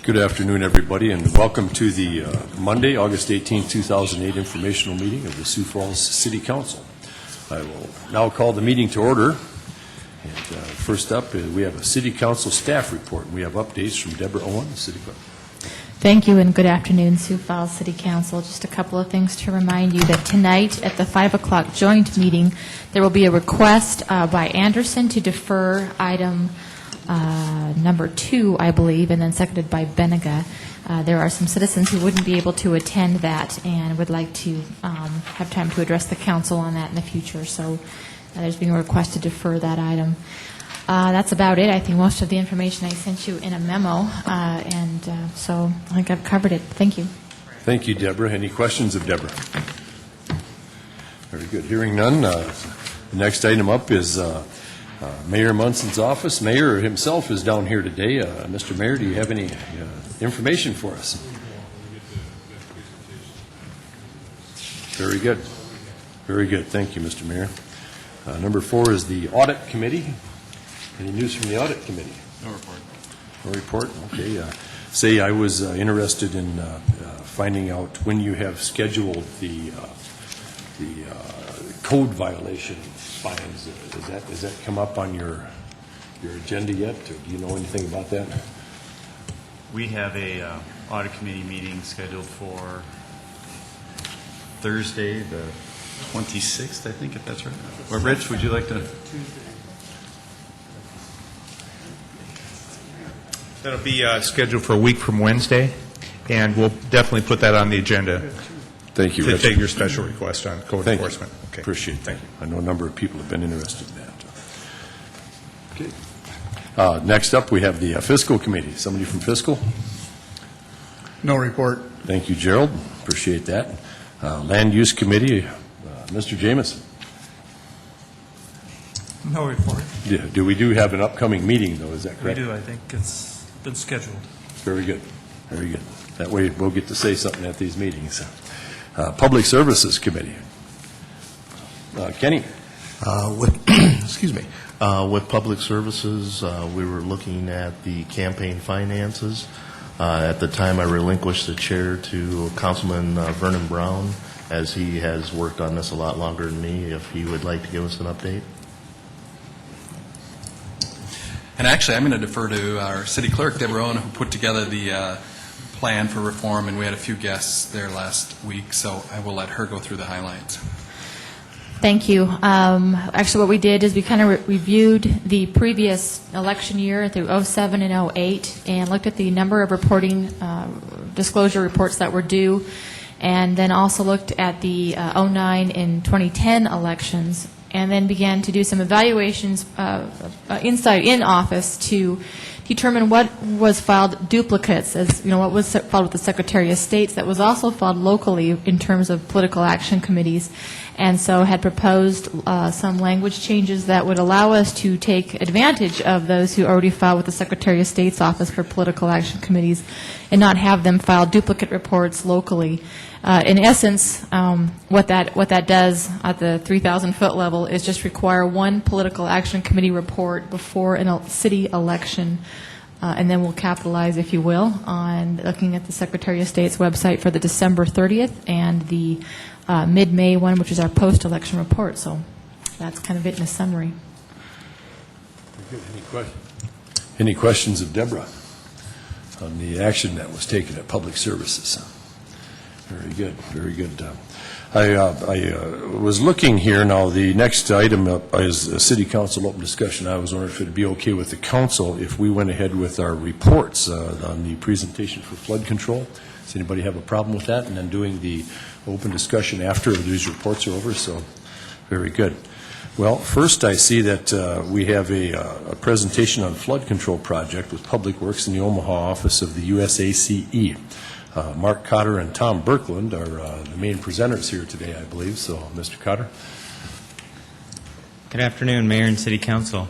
Good afternoon, everybody, and welcome to the Monday, August 18, 2008 informational meeting of the Sioux Falls City Council. I will now call the meeting to order. And first up, we have a City Council staff report. We have updates from Deborah Owen, the City Clerk. Thank you, and good afternoon, Sioux Falls City Council. Just a couple of things to remind you that tonight at the 5 o'clock joint meeting, there will be a request by Anderson to defer item number 2, I believe, and then seconded by Benega. There are some citizens who wouldn't be able to attend that and would like to have time to address the council on that in the future. So there's being a request to defer that item. That's about it. I think most of the information I sent you in a memo, so I think I've covered it. Thank you. Thank you, Deborah. Any questions of Deborah? Very good. Hearing none, the next item up is Mayor Munson's office. Mayor himself is down here today. Mr. Mayor, do you have any information for us? Very good. Very good. Thank you, Mr. Mayor. Number 4 is the Audit Committee. Any news from the Audit Committee? No report. No report? Okay. I was interested in finding out when you have scheduled the code violation fines. Does that come up on your agenda yet, or do you know anything about that? We have a audit committee meeting scheduled for Thursday, the 26th, I think, if that's right. Or Rich, would you like to? That'll be scheduled for a week from Wednesday, and we'll definitely put that on the agenda. Thank you, to Rich. take your special request on code enforcement. Okay. Appreciate it. Thank you. I know a number of people have been interested in that. Okay. Next up, we have the Fiscal Committee. Somebody from Fiscal? No report. Thank you, Gerald. Appreciate that. Land Use Committee, Mr. Jamison. No report. Do we have an upcoming meeting, though? Is that correct? We do. I think it's been scheduled. Very good. Very good. That way we'll get to say something at these meetings. Public Services Committee. Kenny. Excuse me. With Public Services, we were looking at the campaign finances. At the time, I relinquished the chair to Councilman Vernon Brown, as he has worked on this a lot longer than me, if he would like to give us an update. And actually, I'm going to defer to our city clerk, Deborah Owen, who put together the plan for reform, and we had a few guests there last week, so I will let her go through the highlights. Thank you. Actually, what we did is we kind of reviewed the previous election year through 07 and 08 and looked at the number of reporting disclosure reports that were due, and then also looked at the 09 and 2010 elections, and then began to do some evaluations inside in office to determine what was filed duplicates, as you know, what was filed with the Secretary of States that was also filed locally in terms of political action committees, and so had proposed some language changes that would allow us to take advantage of those who already filed with the Secretary of State's office for political action committees and not have them file duplicate reports locally. In essence, what that does at the 3,000-foot level is just require one political action committee report before a city election, and then we'll capitalize, if you will, on looking at the Secretary of State's website for the December 30th and the mid-May one, which is our post-election report. So that's kind of it in a summary. Any questions of Deborah on the action that was taken at Public Services? Very good, very good. I was looking here now. The next item up is a City Council open discussion. I was wondering if it would be okay with the council if we went ahead with our reports on the presentation for flood control. Does anybody have a problem with that? And then doing the open discussion after these reports are over. So, very good. Well, first I see that we have a presentation on flood control project with Public Works in the Omaha office of the USACE. Mark Cotter and Tom Birkland are the main presenters here today, I believe. So, Mr. Cotter. Good afternoon, Mayor and City Council.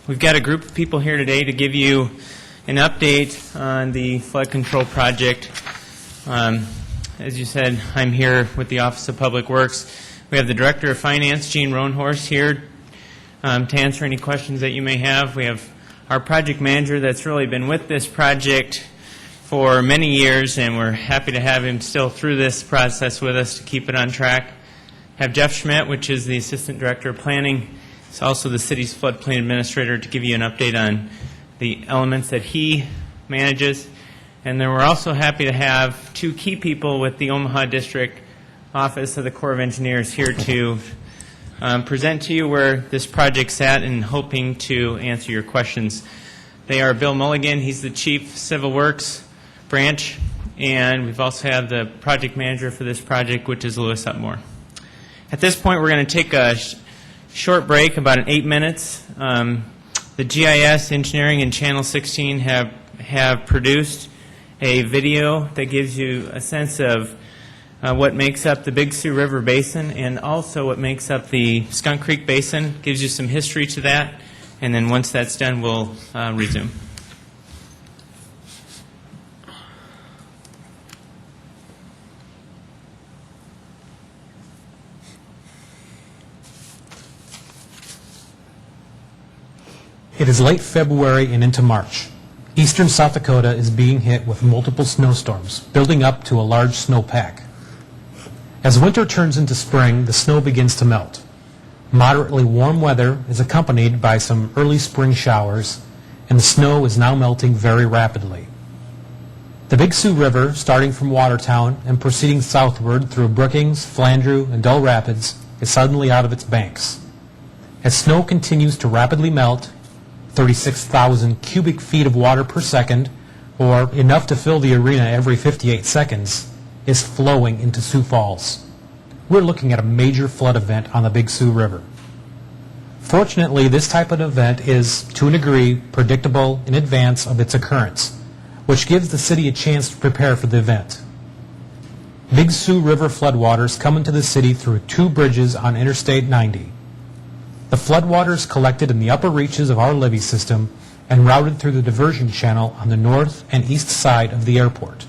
We've got a group of people here today to give you an update on the flood control project. As you said, I'm here with the Office of Public Works. We have the Director of Finance, Gene Roanhorse, here to answer any questions that you may have. We have our project manager that's really been with this project for many years, and we're happy to have him still through this process with us to keep it on track. Have Jeff Schmidt, which is the Assistant Director of Planning. He's also the city's floodplain administrator, to give you an update on the elements that he manages. And then we're also happy to have two key people with the Omaha District Office of the Corps of Engineers here to present to you where this project's at and hoping to answer your questions. They are Bill Mulligan, he's the Chief Civil Works Branch, and we've also have the project manager for this project, which is Louis Upmore. At this point, we're going to take a short break, about 8 minutes. The GIS Engineering and Channel 16 have produced a video that gives you a sense of what makes up the Big Sioux River Basin and also what makes up the Skunk Creek Basin, gives you some history to that, and then once that's done, we'll resume. It is late February and into March. Eastern South Dakota is being hit with multiple snowstorms, building up to a large snowpack. As winter turns into spring, the snow begins to melt. Moderately warm weather is accompanied by some early spring showers, and the snow is now melting very rapidly. The Big Sioux River, starting from Watertown and proceeding southward through Brookings, Flandreau, and Dull Rapids, is suddenly out of its banks. As snow continues to rapidly melt, 36,000 cubic feet of water per second, or enough to fill the arena every 58 seconds, is flowing into Sioux Falls. We're looking at a major flood event on the Big Sioux River. Fortunately, this type of event is, to a degree, predictable in advance of its occurrence, which gives the city a chance to prepare for the event. Big Sioux River floodwaters come into the city through two bridges on Interstate 90. The floodwaters collected in the upper reaches of our levee system and routed through the diversion channel on the north and east side of the airport.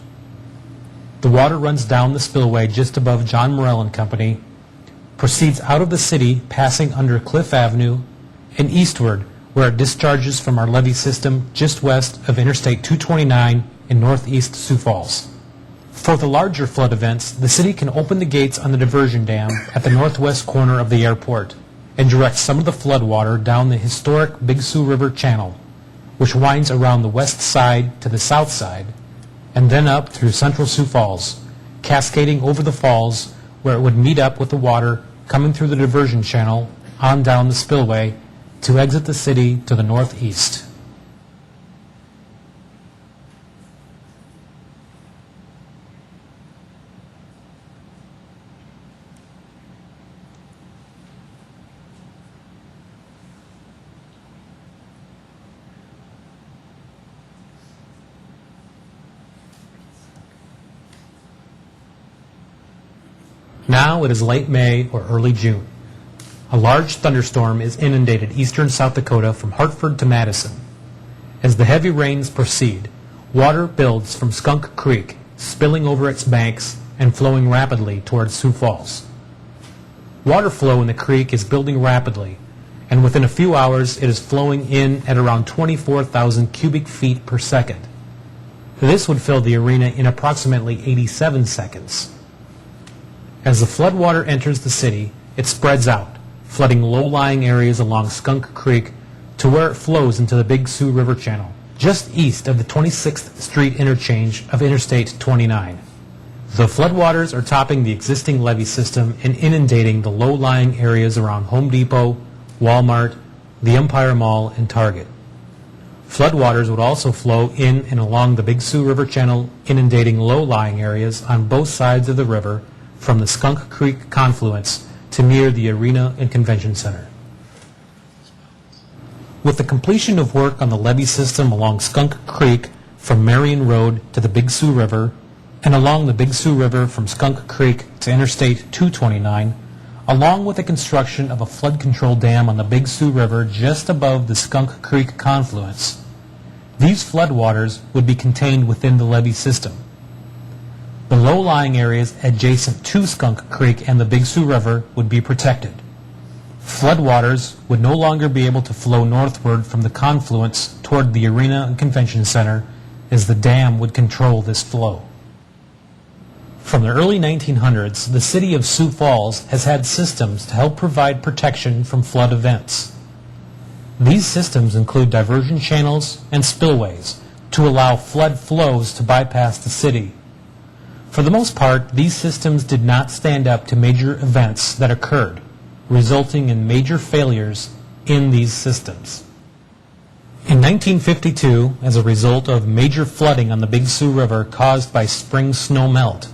The water runs down the spillway just above John Morell and Company, proceeds out of the city passing under Cliff Avenue, and eastward where it discharges from our levee system just west of Interstate 229 in northeast Sioux Falls. For the larger flood events, the city can open the gates on the diversion dam at the northwest corner of the airport and direct some of the floodwater down the historic Big Sioux River Channel, which winds around the west side to the south side, and then up through central Sioux Falls, cascading over the falls where it would meet up with the water coming through the diversion channel on down the spillway to exit the city to the northeast. Now it is late May or early June. A large thunderstorm is inundated eastern South Dakota from Hartford to Madison. As the heavy rains proceed, water builds from Skunk Creek, spilling over its banks and flowing rapidly towards Sioux Falls. Water flow in the creek is building rapidly, and within a few hours it is flowing in at around 24,000 cubic feet per second. This would fill the arena in approximately 87 seconds. As the floodwater enters the city, it spreads out, flooding low-lying areas along Skunk Creek to where it flows into the Big Sioux River Channel, just east of the 26th Street interchange of Interstate 29. The floodwaters are topping the existing levee system and inundating the low-lying areas around Home Depot, Walmart, the Empire Mall, and Target. Floodwaters would also flow in and along the Big Sioux River Channel, inundating low-lying areas on both sides of the river from the Skunk Creek confluence to near the Arena and Convention Center. With the completion of work on the levee system along Skunk Creek from Marion Road to the Big Sioux River and along the Big Sioux River from Skunk Creek to Interstate 229, along with the construction of a flood control dam on the Big Sioux River just above the Skunk Creek confluence, these floodwaters would be contained within the levee system. The low-lying areas adjacent to Skunk Creek and the Big Sioux River would be protected. Floodwaters would no longer be able to flow northward from the confluence toward the Arena and Convention Center, as the dam would control this flow. From the early 1900s, the City of Sioux Falls has had systems to help provide protection from flood events. These systems include diversion channels and spillways to allow flood flows to bypass the city. For the most part, these systems did not stand up to major events that occurred, resulting in major failures in these systems. In 1952, as a result of major flooding on the Big Sioux River caused by spring snow melt,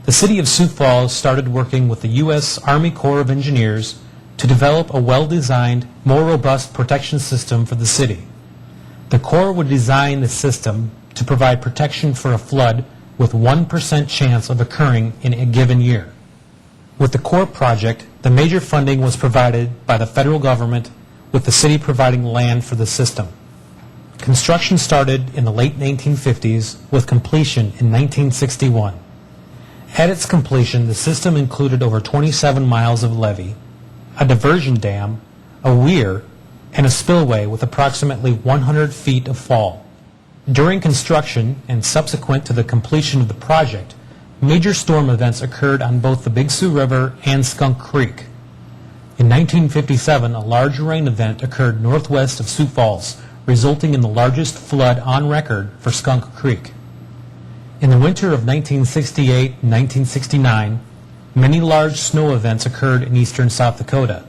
the City of Sioux Falls started working with the U.S. Army Corps of Engineers to develop a well-designed, more robust protection system for the city. The Corps would design the system to provide protection for a flood with 1% chance of occurring in a given year. With the Corps project, the major funding was provided by the federal government, with the city providing land for the system. Construction started in the late 1950s, with completion in 1961. At its completion, the system included over 27 miles of levee, a diversion dam, a weir, and a spillway with approximately 100 feet of fall. During construction and subsequent to the completion of the project, major storm events occurred on both the Big Sioux River and Skunk Creek. In 1957, a large rain event occurred northwest of Sioux Falls, resulting in the largest flood on record for Skunk Creek. In the winter of 1968 and 1969, many large snow events occurred in eastern South Dakota.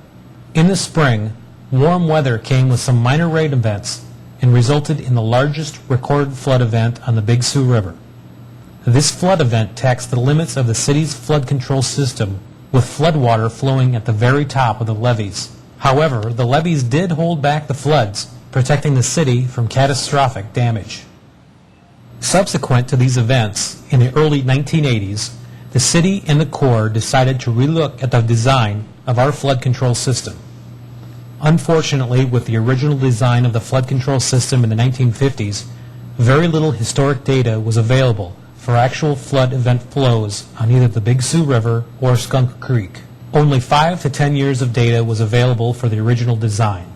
In the spring, warm weather came with some minor rain events and resulted in the largest recorded flood event on the Big Sioux River. This flood event taxed the limits of the city's flood control system, with floodwater flowing at the very top of the levees. However, the levees did hold back the floods, protecting the city from catastrophic damage. Subsequent to these events, in the early 1980s, the city and the Corps decided to relook at the design of our flood control system. Unfortunately, with the original design of the flood control system in the 1950s, very little historic data was available for actual flood event flows on either the Big Sioux River or Skunk Creek. Only 5 to 10 years of data was available for the original design.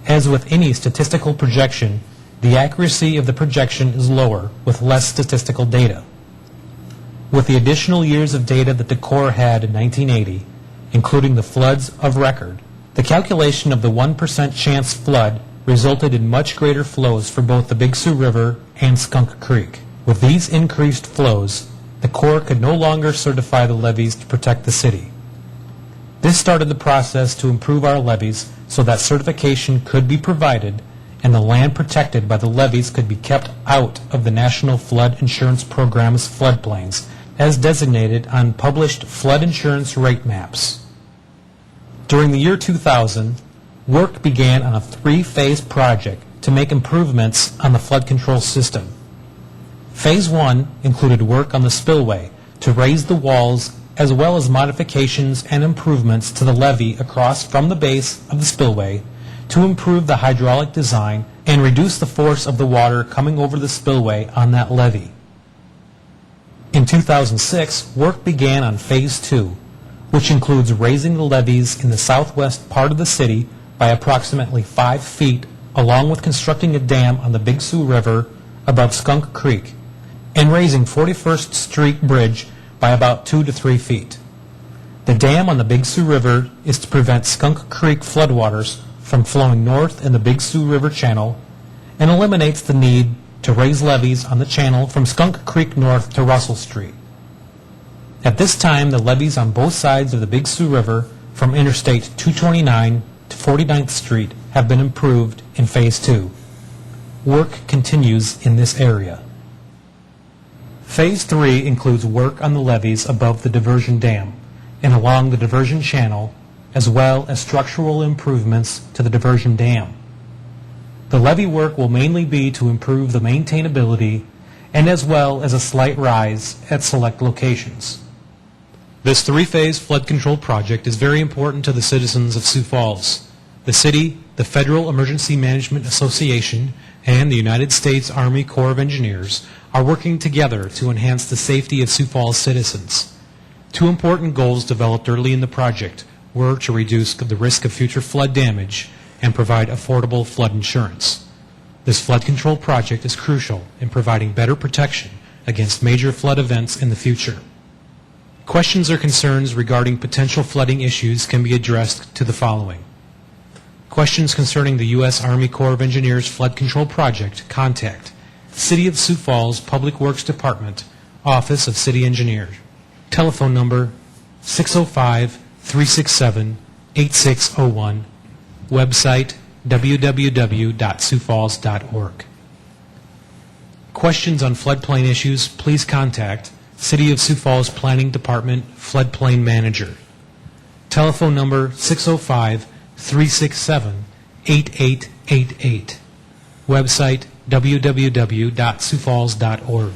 As with any statistical projection, the accuracy of the projection is lower with less statistical data. With the additional years of data that the Corps had in 1980, including the floods of record, the calculation of the 1% chance flood resulted in much greater flows for both the Big Sioux River and Skunk Creek. With these increased flows, the Corps could no longer certify the levees to protect the city. This started the process to improve our levees so that certification could be provided and the land protected by the levees could be kept out of the National Flood Insurance Program's floodplains, as designated on published flood insurance rate maps. During the year 2000, work began on a 3-phase project to make improvements on the flood control system. Phase 1 included work on the spillway to raise the walls, as well as modifications and improvements to the levee across from the base of the spillway to improve the hydraulic design and reduce the force of the water coming over the spillway on that levee. In 2006, work began on Phase 2, which includes raising the levees in the southwest part of the city by approximately 5 feet, along with constructing a dam on the Big Sioux River above Skunk Creek, and raising 41st Street Bridge by about 2 to 3 feet. The dam on the Big Sioux River is to prevent Skunk Creek floodwaters from flowing north in the Big Sioux River channel and eliminates the need to raise levees on the channel from Skunk Creek north to Russell Street. At this time, the levees on both sides of the Big Sioux River from Interstate 229 to 49th Street have been improved in Phase 2. Work continues in this area. Phase 3 includes work on the levees above the diversion dam and along the diversion channel, as well as structural improvements to the diversion dam. The levee work will mainly be to improve the maintainability and as well as a slight rise at select locations. This 3-phase flood control project is very important to the citizens of Sioux Falls. The city, the Federal Emergency Management Association, and the United States Army Corps of Engineers are working together to enhance the safety of Sioux Falls citizens. 2 important goals developed early in the project were to reduce the risk of future flood damage and provide affordable flood insurance. This flood control project is crucial in providing better protection against major flood events in the future. Questions or concerns regarding potential flooding issues can be addressed to the following. Questions concerning the U.S. Army Corps of Engineers Flood Control Project, contact City of Sioux Falls Public Works Department, Office of City Engineer. Telephone number 605-367-8601. Website www.siouxfalls.org. Questions on floodplain issues, please contact City of Sioux Falls Planning Department Floodplain Manager. Telephone number 605-367-8888. Website www.siouxfalls.org.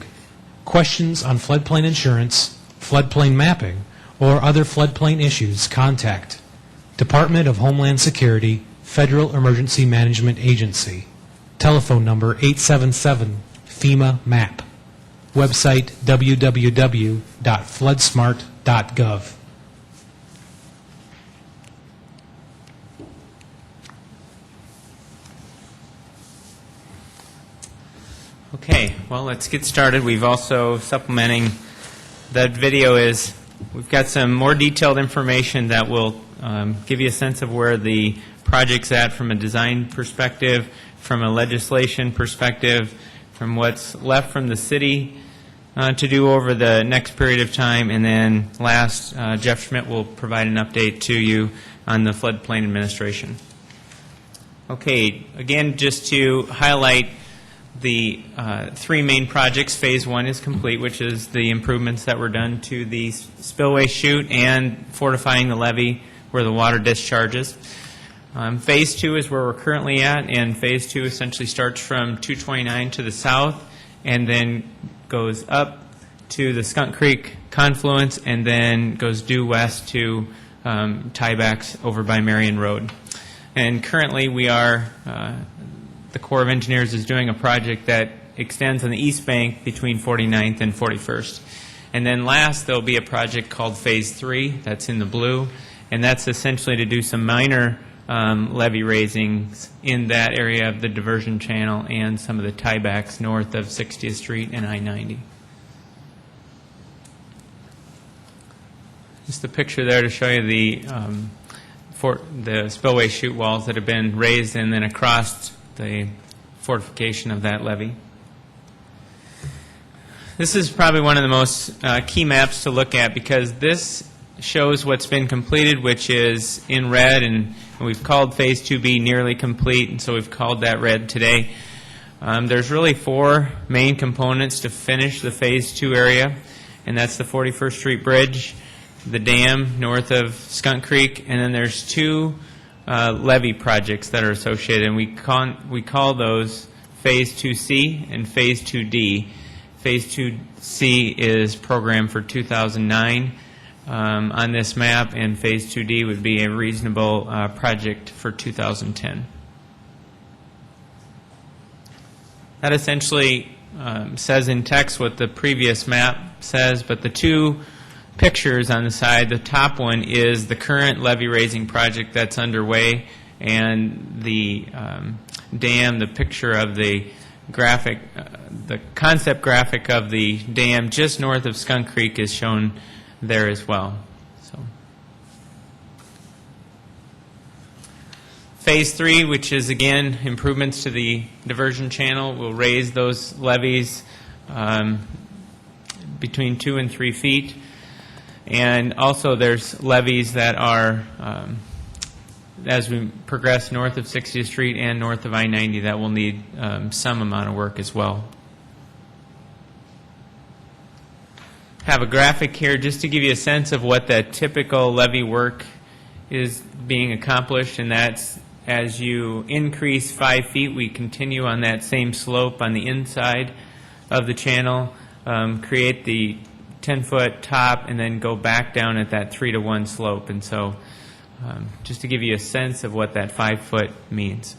Questions on floodplain insurance, floodplain mapping, or other floodplain issues, contact Department of Homeland Security, Federal Emergency Management Agency. Telephone number 877 FEMA MAP. Website www.floodsmart.gov. Okay, well, let's get started. We've also supplementing that video is we've got some more detailed information that will give you a sense of where the project's at from a design perspective, from a legislation perspective, from what's left from the city to do over the next period of time, and then last, Jeff Schmidt will provide an update to you on the floodplain administration. Okay, again, just to highlight the three main projects. Phase 1 is complete, which is the improvements that were done to the spillway chute and fortifying the levee where the water discharges. Phase 2 is where we're currently at, and Phase 2 essentially starts from 229 to the south and then goes up to the Skunk Creek confluence and then goes due west to tiebacks over by Marion Road. And currently we are, the Corps of Engineers is doing a project that extends on the east bank between 49th and 41st. And then last there'll be a project called Phase 3, that's in the blue, and that's essentially to do some minor levee raisings in that area of the diversion channel and some of the tiebacks north of 60th Street and I-90. Just a picture there to show you the spillway chute walls that have been raised and then across the fortification of that levee. This is probably one of the most key maps to look at because this shows what's been completed, which is in red, and we've called Phase 2B nearly complete, and so we've called that red today. There's really four main components to finish the Phase 2 area, and that's the 41st Street Bridge, the dam north of Skunk Creek, and then there's two levee projects that are associated, and we call those Phase 2C and Phase 2D. Phase 2C is programmed for 2009 on this map, and Phase 2D would be a reasonable project for 2010. That essentially says in text what the previous map says, but the two pictures on the side, the top one is the current levee raising project that's underway, and the dam, the picture of the graphic, the concept graphic of the dam just north of Skunk Creek is shown there as well. So, Phase 3, which is again improvements to the diversion channel, will raise those levees between 2 and 3 feet. And also there's levees that are, as we progress north of 60th Street and north of I-90, that will need some amount of work as well. Have a graphic here just to give you a sense of what that typical levee work is being accomplished, and that's as you increase 5 feet, we continue on that same slope on the inside of the channel, create the 10-foot top, and then go back down at that 3-to-1 slope. And so just to give you a sense of what that 5-foot means.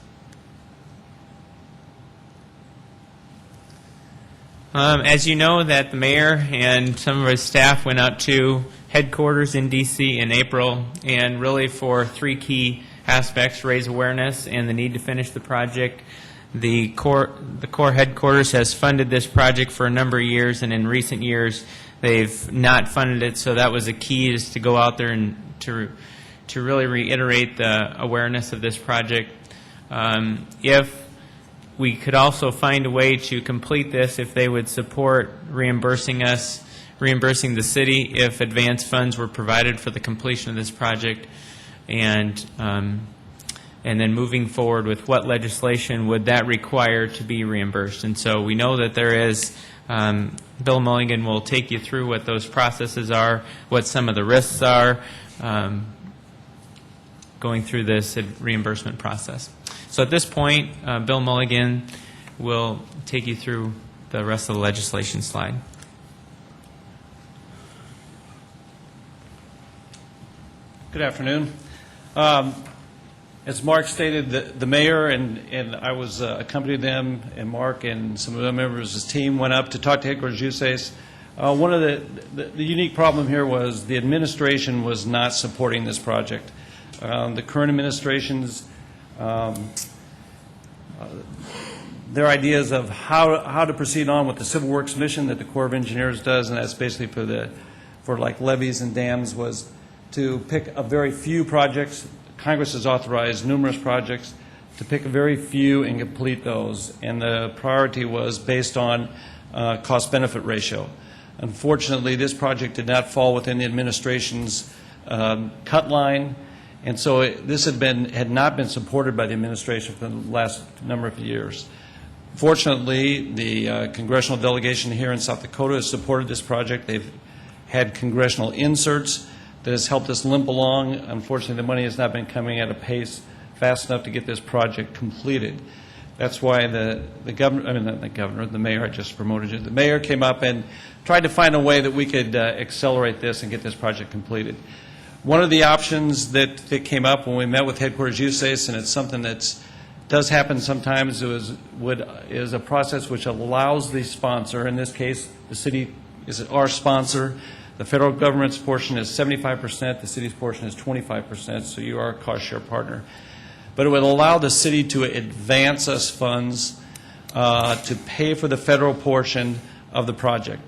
As you know, that the mayor and some of his staff went out to headquarters in D.C. in April, and really for three key aspects: raise awareness and the need to finish the project. The Corps headquarters has funded this project for a number of years, and in recent years they've not funded it. So that was a key, is to go out there and to really reiterate the awareness of this project. If we could also find a way to complete this, if they would support reimbursing the city if advance funds were provided for the completion of this project, and then moving forward with what legislation would that require to be reimbursed. And so we know that there is, Bill Mulligan will take you through what those processes are, what some of the risks are, going through this reimbursement process. So at this point, Bill Mulligan will take you through the rest of the legislation slide. Good afternoon. As Mark stated, the mayor and I was accompanied them, and Mark and some of the members of his team went up to talk to headquarters USACE. One of the unique problem here was the administration was not supporting this project. The current administration's their ideas of how to proceed on with the Civil Works mission that the Corps of Engineers does, and that's basically for like levees and dams, was to pick a very few projects. Congress has authorized numerous projects, to pick a very few and complete those, and the priority was based on cost-benefit ratio. Unfortunately, this project did not fall within the administration's cut line, and so this had not been supported by the administration for the last number of years. Fortunately, the congressional delegation here in South Dakota has supported this project. They've had congressional inserts that has helped us limp along. Unfortunately, the money has not been coming at a pace fast enough to get this project completed. That's why the mayor, I just promoted you, the mayor came up and tried to find a way that we could accelerate this and get this project completed. One of the options that came up when we met with headquarters USACE, and it's something that does happen sometimes, is a process which allows the sponsor, in this case the city is our sponsor. The federal government's portion is 75%, the city's portion is 25%, so you are a cost share partner. But it would allow the city to advance us funds to pay for the federal portion of the project.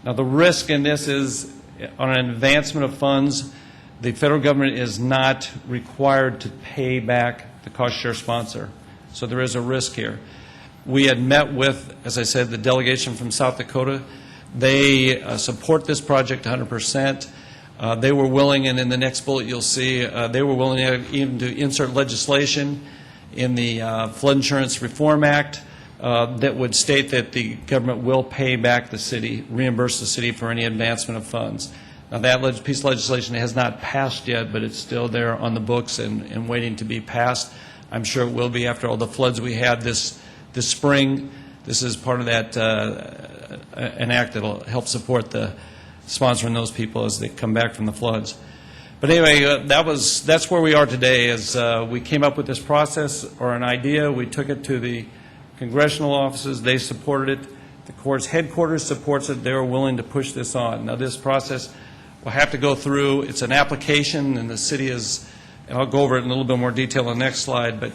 Now, the risk in this is, on an advancement of funds, the federal government is not required to pay back the cost share sponsor. So there is a risk here. We had met with, as I said, the delegation from South Dakota. They support this project 100%. They were willing, and in the next bullet you'll see, they were willing even to insert legislation in the Flood Insurance Reform Act that would state that the government will pay back the city, reimburse the city for any advancement of funds. Now, that piece of legislation has not passed yet, but it's still there on the books and waiting to be passed. I'm sure it will be after all the floods we had this spring. This is part of that an act that will help support the sponsoring those people as they come back from the floods. But anyway, that's where we are today. Is we came up with this process or an idea. We took it to the congressional offices. They supported it. The Corps' headquarters supports it. They're willing to push this on. Now, this process will have to go through. It's an application, and the city is, and I'll go over it in a little bit more detail on the next slide, but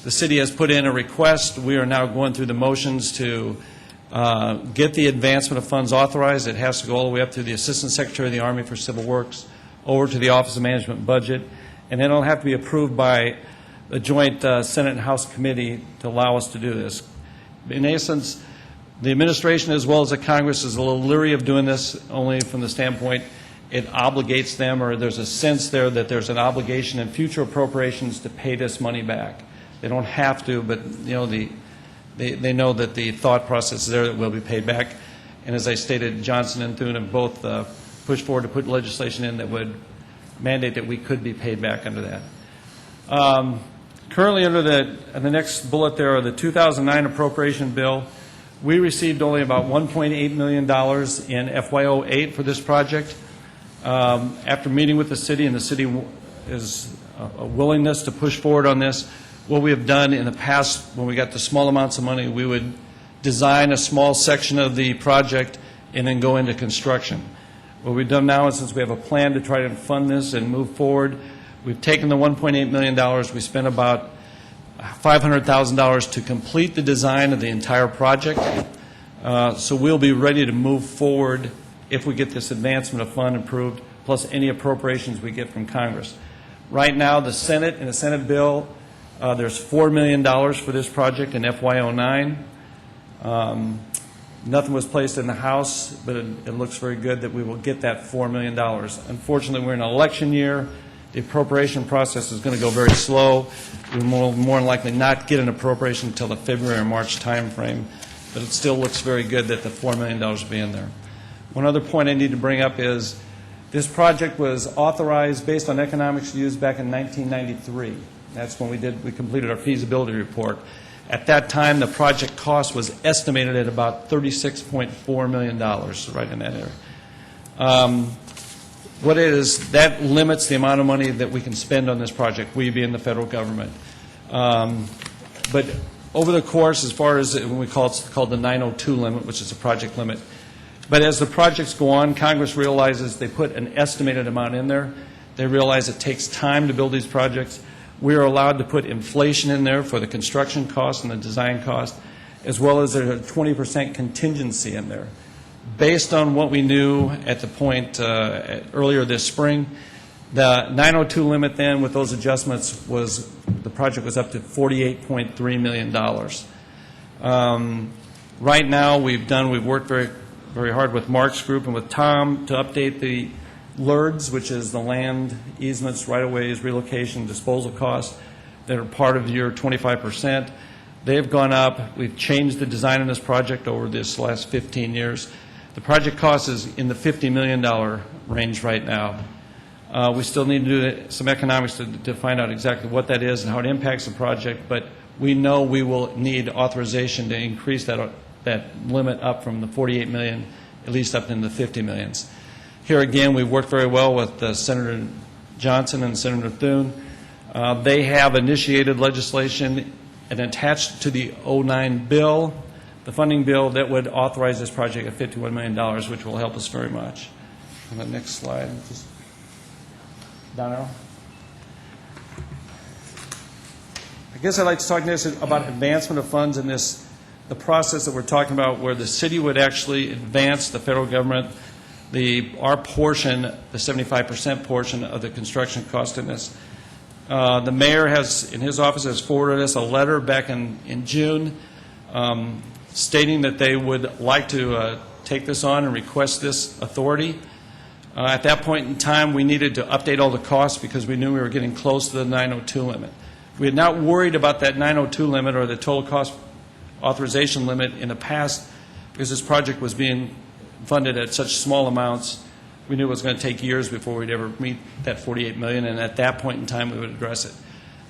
the city has put in a request. We are now going through the motions to get the advancement of funds authorized. It has to go all the way up to the Assistant Secretary of the Army for Civil Works, over to the Office of Management and Budget, and then it'll have to be approved by the joint Senate and House committee to allow us to do this. In essence, the administration as well as the Congress is a little leery of doing this, only from the standpoint it obligates them, or there's a sense there that there's an obligation in future appropriations to pay this money back. They don't have to, but you know they know that the thought process is there that will be paid back. And as I stated, Johnson and Thune have both pushed forward to put legislation in that would mandate that we could be paid back under that. Currently, under the next bullet there, the 2009 appropriation bill, we received only about $1.8 million in FY08 for this project. After meeting with the city, and the city is a willingness to push forward on this, what we have done in the past, when we got the small amounts of money, we would design a small section of the project, and then go into construction. What we've done now is, since we have a plan to try to fund this and move forward, we've taken the $1.8 million, we spent about $500,000 to complete the design of the entire project. So we'll be ready to move forward if we get this advancement of fund approved, plus any appropriations we get from Congress. Right now, the Senate, in the Senate bill, there's $4 million for this project in FY09. Nothing was placed in the House, but it looks very good that we will get that $4 million. Unfortunately, we're in an election year. The appropriation process is going to go very slow. We will more than likely not get an appropriation until the February or March timeframe, but it still looks very good that the $4 million will be in there. One other point I need to bring up is this project was authorized based on economics used back in 1993. That's when we completed our feasibility report. At that time, the project cost was estimated at about $36.4 million, right in that area. What it is, that limits the amount of money that we can spend on this project, we being the federal government. But over the course, as far as we call it's called the 902 limit, which is a project limit. But as the projects go on, Congress realizes they put an estimated amount in there. They realize it takes time to build these projects. We are allowed to put inflation in there for the construction cost and the design cost, as well as there's a 20% contingency in there. Based on what we knew at the point earlier this spring, the 902 limit then, with those adjustments, was the project was up to $48.3 million. Right now, we've worked very, very hard with Mark's group and with Tom to update the LERDs, which is the land easements, right-of-ways, relocation, disposal costs that are part of your 25%. They've gone up. We've changed the design of this project over this last 15 years. The project cost is in the $50 million range right now. We still need to do some economics to find out exactly what that is and how it impacts the project, but we know we will need authorization to increase that limit up from the $48 million, at least up into the $50 millions. Here again, we've worked very well with Senator Johnson and Senator Thune. They have initiated legislation and attached to the 09 bill, the funding bill, that would authorize this project at $51 million, which will help us very much. On the next slide, just down arrow. I guess I'd like to talk next about advancement of funds in this, the process that we're talking about, where the city would actually advance the federal government our portion, the 75% portion of the construction cost in this. The mayor has, in his office, has forwarded us a letter back in June stating that they would like to take this on and request this authority. At that point in time, we needed to update all the costs because we knew we were getting close to the 902 limit. We had not worried about that 902 limit or the total cost authorization limit in the past because this project was being funded at such small amounts. We knew it was going to take years before we'd ever meet that $48 million, and at that point in time we would address it.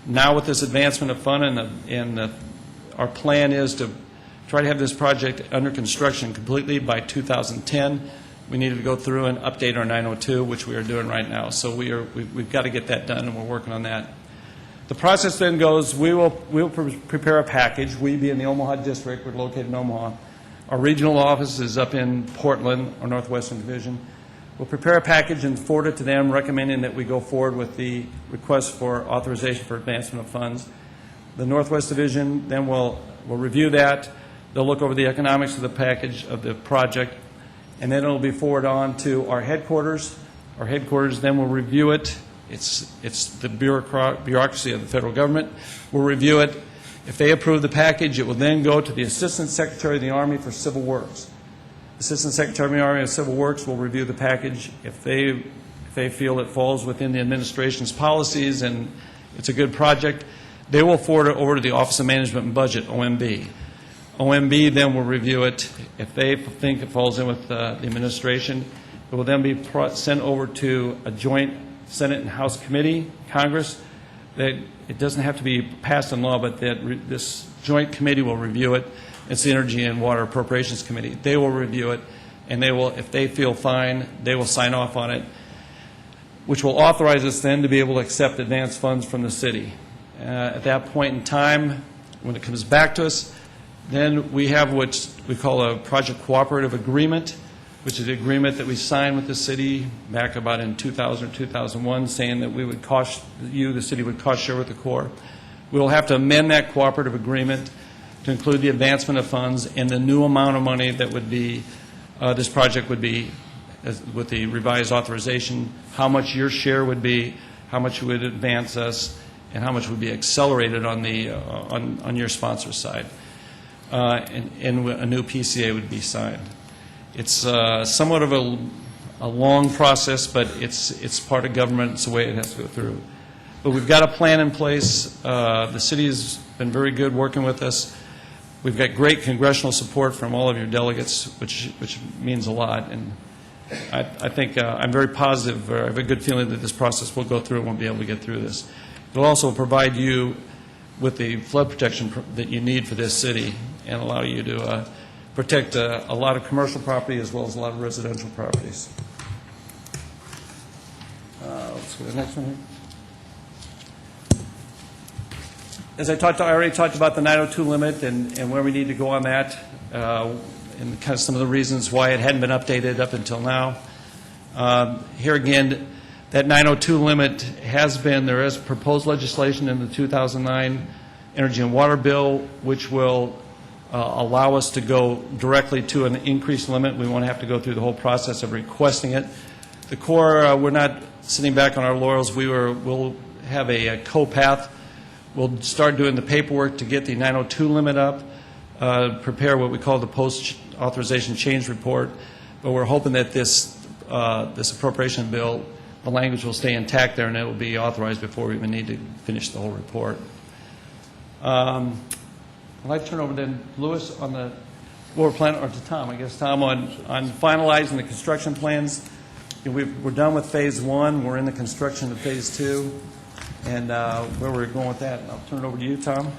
Now with this advancement of fund our plan is to try to have this project under construction completely by 2010. We needed to go through and update our 902, which we are doing right now. So we've got to get that done, and we're working on that. The process then goes, we'll prepare a package. We, being the Omaha district, we're located in Omaha. Our regional office is up in Portland, our Northwestern Division. We'll prepare a package and forward it to them, recommending that we go forward with the request for authorization for advancement of funds. The Northwest Division then will review that. They'll look over the economics of the package of the project, and then it'll be forwarded on to our headquarters. Our headquarters then will review it. It's the bureaucracy of the federal government. We'll review it. If they approve the package, it will then go to the Assistant Secretary of the Army for Civil Works. Assistant Secretary of the Army of Civil Works will review the package. If they feel it falls within the administration's policies and it's a good project, they will forward it over to the Office of Management and Budget, OMB. OMB then will review it. If they think it falls in with the administration, it will then be sent over to a joint Senate and House committee, Congress. It doesn't have to be passed in law, but this joint committee will review it. It's the Energy and Water Appropriations Committee. They will review it, and they will, if they feel fine, they will sign off on it, which will authorize us then to be able to accept advance funds from the city. At that point in time, when it comes back to us, Then we have what we call a project cooperative agreement, which is the agreement that we signed with the city back about in 2000 or 2001, saying that we would the city would cost share with the Corps. We'll have to amend that cooperative agreement to include the advancement of funds and the new amount of money that would be, this project would be, with the revised authorization, how much your share would be, how much you would advance us, and how much would be accelerated on the on your sponsor side. And a new PCA would be signed. It's somewhat of a long process, but it's part of government. It's the way it has to go through. But we've got a plan in place. The city has been very good working with us. We've got great congressional support from all of your delegates, which means a lot. And I think I'm very positive, I have a good feeling that this process will go through and we'll be able to get through this. It will also provide you with the flood protection that you need for this city and allow you to protect a lot of commercial property as well as a lot of residential properties. Let's go to the next one here. As I already talked about the 902 limit and where we need to go on that, and kind of some of the reasons why it hadn't been updated up until now. Here again, that 902 limit there is proposed legislation in the 2009 Energy and Water Bill, which will allow us to go directly to an increased limit. We won't have to go through the whole process of requesting it. The Corps, we're not sitting back on our laurels. We'll have a co-path. We'll start doing the paperwork to get the 902 limit up, prepare what we call the post-authorization change report, but we're hoping that this appropriation bill, the language will stay intact there and it will be authorized before we even need to finish the whole report. I'd like to turn over then Lewis on the what we're planning, or to Tom, I guess, Tom, on finalizing the construction plans. We're done with phase one. We're in the construction of phase two. And where we're going with that, I'll turn it over to you, Tom.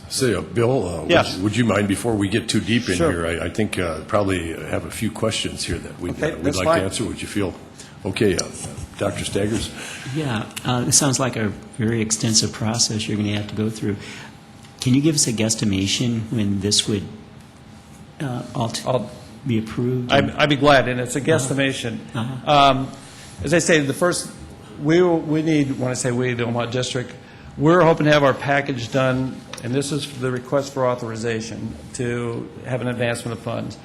Say, Bill, Yes. would you mind, before we get too deep in Sure. here, I think probably have a few questions here that we'd Okay, like that's to fine. answer. Would you feel okay? Dr. Staggers? Yeah, it sounds like a very extensive process you're going to have to go through. Can you give us a guesstimation when this would be approved? I'd be glad, and it's a guesstimation. As I say, the first, we need, when I say we, the Omaha District, we're hoping to have our package done, and this is the request for authorization to have an advancement of funds.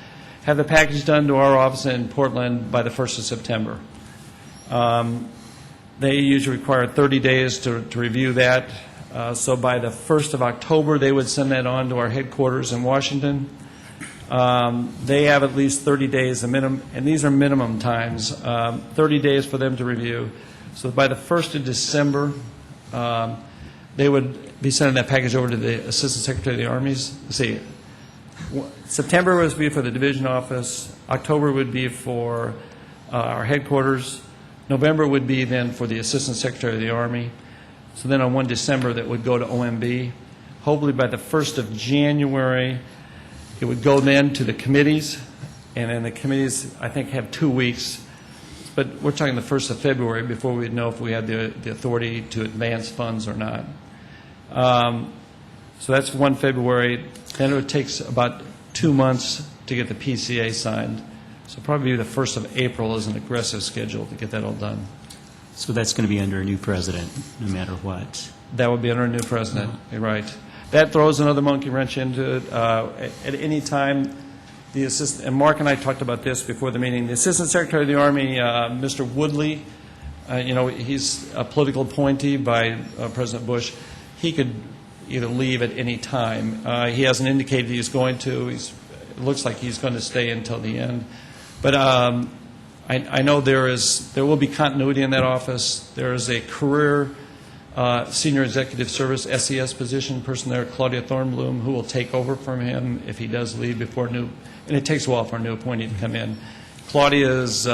Have the package done to our office in Portland by the 1st of September. They usually require 30 days to review that. So by the 1st of October, they would send that on to our headquarters in Washington. They have at least 30 days, a minimum, and these are minimum times, 30 days for them to review. So by the 1st of December, they would be sending that package over to the Assistant Secretary of the Armies. Let's see, September would be for the division office, October would be for our headquarters, November would be then for the Assistant Secretary of the Army. So then on 1 December, that would go to OMB. Hopefully by the 1st of January, it would go then to the committees, and then the committees, I think, have 2 weeks. But we're talking the 1st of February before we'd know if we had the authority to advance funds or not. So that's 1 February. Then it takes about 2 months to get the PCA signed. So probably the 1st of April is an aggressive schedule to get that all done. So that's going to be under a new president, no matter what. That would be under a new president. You're right. That throws another monkey wrench into it. At any time, the assistant, and Mark and I talked about this before the meeting, the Assistant Secretary of the Army, Mr. Woodley, he's a political appointee by President Bush. He could either leave at any time. He hasn't indicated he's going to. It looks like he's going to stay until the end. But I know there will be continuity in that office. There is a career senior executive service, SES position person there, Claudia Thornblum, who will take over from him if he does leave before and it takes a while for a new appointee to come in. Claudia is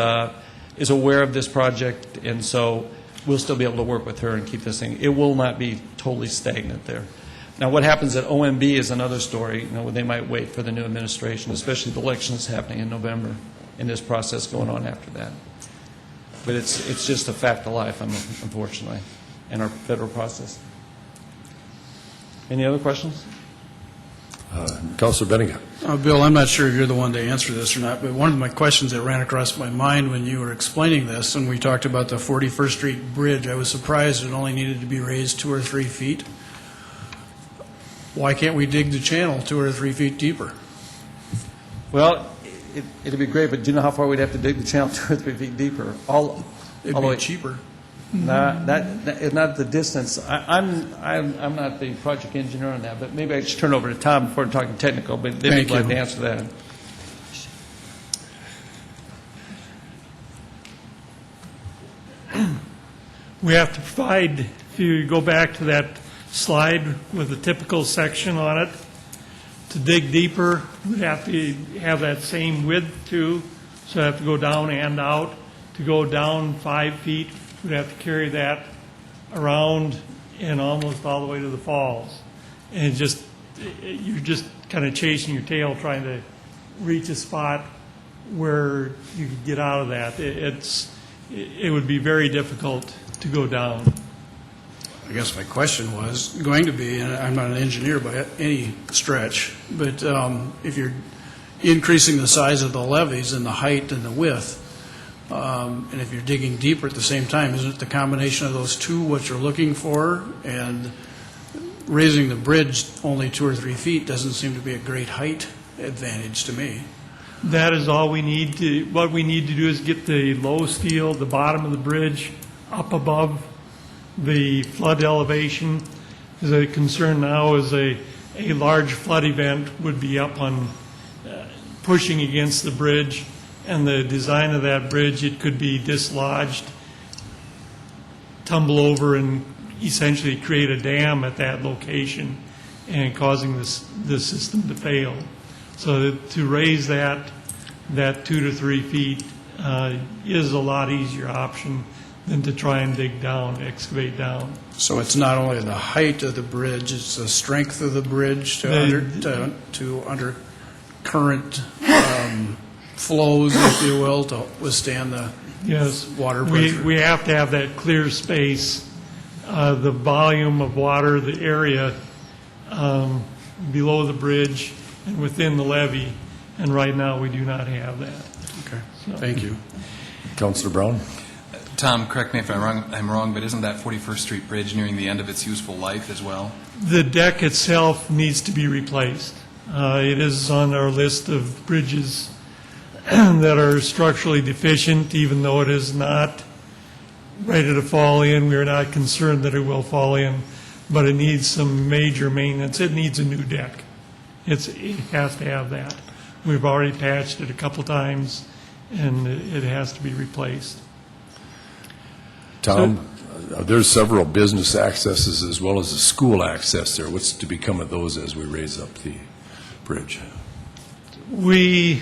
aware of this project, and so we'll still be able to work with her and keep this thing. It will not be totally stagnant there. Now, what happens at OMB is another story. They might wait for the new administration, especially the elections happening in November, and this process going on after that. But it's just a fact of life, unfortunately, in our federal process. Any other questions? Councilor Bennigan. Bill, I'm not sure if you're the one to answer this or not, but one of my questions that ran across my mind when you were explaining this, and we talked about the 41st Street Bridge, I was surprised it only needed to be raised 2 or 3 feet. Why can't we dig the channel 2 or 3 feet deeper? Well, it'd be great, but do you know how far we'd have to dig the channel 2 or 3 feet deeper? It'd all the be way- cheaper. Not the distance. I'm not the project engineer on that, but maybe I should turn over to Tom before talking technical, but they'd be Thank glad you. to answer that. We have to provide, if you go back to that slide with the typical section on it, to dig deeper, we have to have that same width too, so I have to go down and out. To go down 5 feet, we'd have to carry that around and almost all the way to the falls. And you're just kind of chasing your tail trying to reach a spot where you could get out of that. It would be very difficult to go down. I guess my question was going to be, and I'm not an engineer by any stretch, but if you're increasing the size of the levees and the height and the width, and if you're digging deeper at the same time, isn't it the combination of those two what you're looking for? And raising the bridge only 2 or 3 feet doesn't seem to be a great height advantage to me. That is all we need to, what we need to do is get the low steel, the bottom of the bridge, up above the flood elevation. The concern now is a large flood event would be up on, pushing against the bridge, and the design of that bridge, it could be dislodged, tumble over, and essentially create a dam at that location and causing the system to fail. So to raise that 2 to 3 feet is a lot easier option than to try and dig down, excavate down. So it's not only the height of the bridge, it's the strength of the bridge to undercurrent flows, if you will, to withstand the Yes, water pressure. we have to have that clear space, the volume of water, the area below the bridge and within the levee, and right now we do not have that. Okay, thank you. Councilor Brown. Tom, correct me if I'm wrong, but isn't that 41st Street Bridge nearing the end of its useful life as well? The deck itself needs to be replaced. It is on our list of bridges that are structurally deficient, even though it is not ready to fall in. We are not concerned that it will fall in, but it needs some major maintenance. It needs a new deck. It has to have that. We've already patched it a couple times, and it has to be replaced. Tom, there's several business accesses as well as a school access there. What's to become of those as we raise up the bridge? We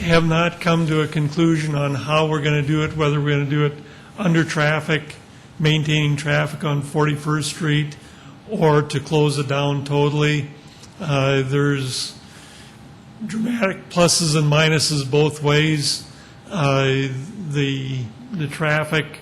have not come to a conclusion on how we're going to do it, whether we're going to do it under traffic, maintaining traffic on 41st Street, or to close it down totally. There's dramatic pluses and minuses both ways. The traffic